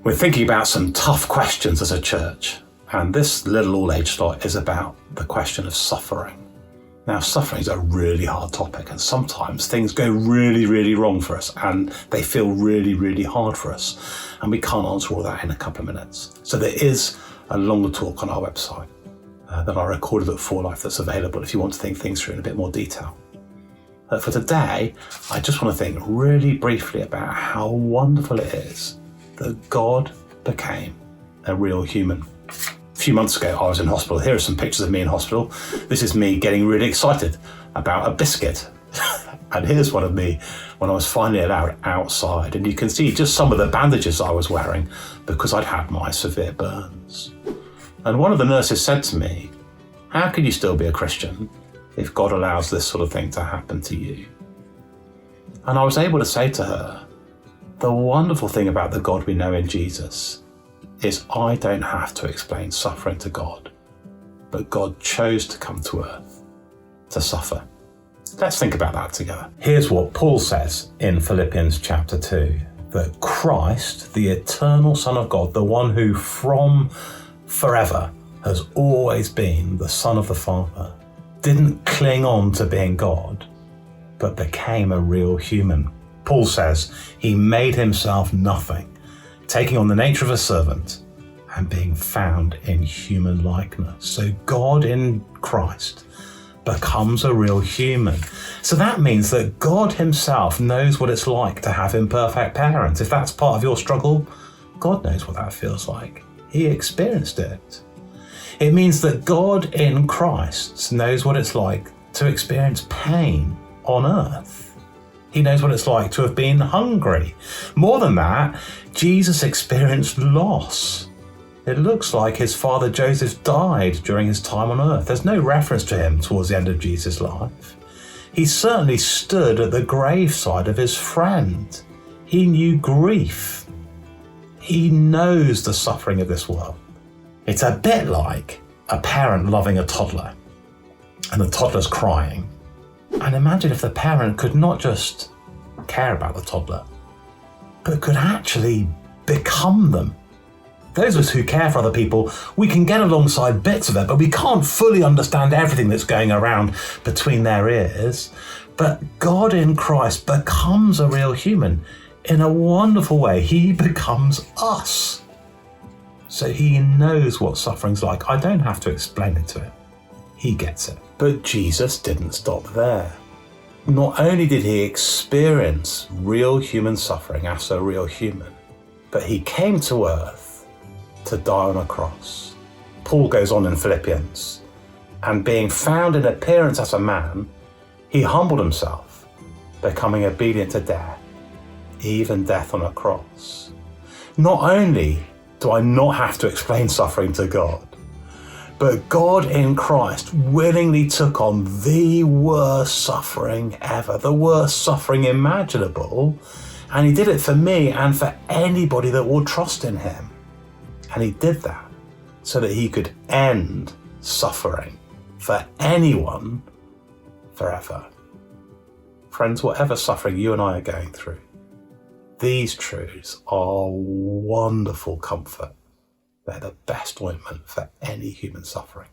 We're thinking about some tough questions as a church, and this little all-age slot is about the question of suffering. Now, suffering is a really hard topic, and sometimes things go really, really wrong for us, and they feel really, really hard for us, and we can't answer all that in a couple of minutes. So there is a longer talk on our website that I recorded at For Life that's available if you want to think things through in a bit more detail. But for today, I just want to think really briefly about how wonderful it is that God became a real human. A few months ago, I was in hospital. Here are some pictures of me in hospital. This is me getting really excited about a biscuit. And here's one of me when I was finally allowed outside. And you can see just some of the bandages I was wearing because I'd had my severe burns. And one of the nurses said to me, "How can you still be a Christian if God allows this sort of thing to happen to you?" And I was able to say to her, the wonderful thing about the God we know in Jesus is I don't have to explain suffering to God, but God chose to come to earth to suffer. Let's think about that together. Here's what Paul says in Philippians chapter 2, that Christ, the eternal Son of God, the one who from forever has always been the Son of the Father, didn't cling on to being God, but became a real human. Paul says he made himself nothing, taking on the nature of a servant and being found in human likeness. So God in Christ becomes a real human. So that means that God himself knows what it's like to have imperfect parents. If that's part of your struggle, God knows what that feels like. He experienced it. It means that God in Christ knows what it's like to experience pain on earth. He knows what it's like to have been hungry. More than that, Jesus experienced loss. It looks like his father Joseph died during his time on earth. There's no reference to him towards the end of Jesus' life. He certainly stood at the graveside of his friend. He knew grief. He knows the suffering of this world. It's a bit like a parent loving a toddler, and the toddler's crying. And imagine if the parent could not just care about the toddler, but could actually become them. Those of us who care for other people, we can get alongside bits of it, but we can't fully understand everything that's going around between their ears. But God in Christ becomes a real human in a wonderful way. He becomes us. So he knows what suffering's like. I don't have to explain it to him. He gets it. But Jesus didn't stop there. Not only did he experience real human suffering as a real human, but he came to earth to die on a cross. Paul goes on in Philippians, and being found in appearance as a man, he humbled himself, becoming obedient to death, even death on a cross. Not only do I not have to explain suffering to God, but God in Christ willingly took on the worst suffering ever, the worst suffering imaginable, and he did it for me and for anybody that will trust in him. And he did that so that he could end suffering for anyone forever. Friends, whatever suffering you and I are going through, these truths are wonderful comfort. They're the best ointment for any human suffering.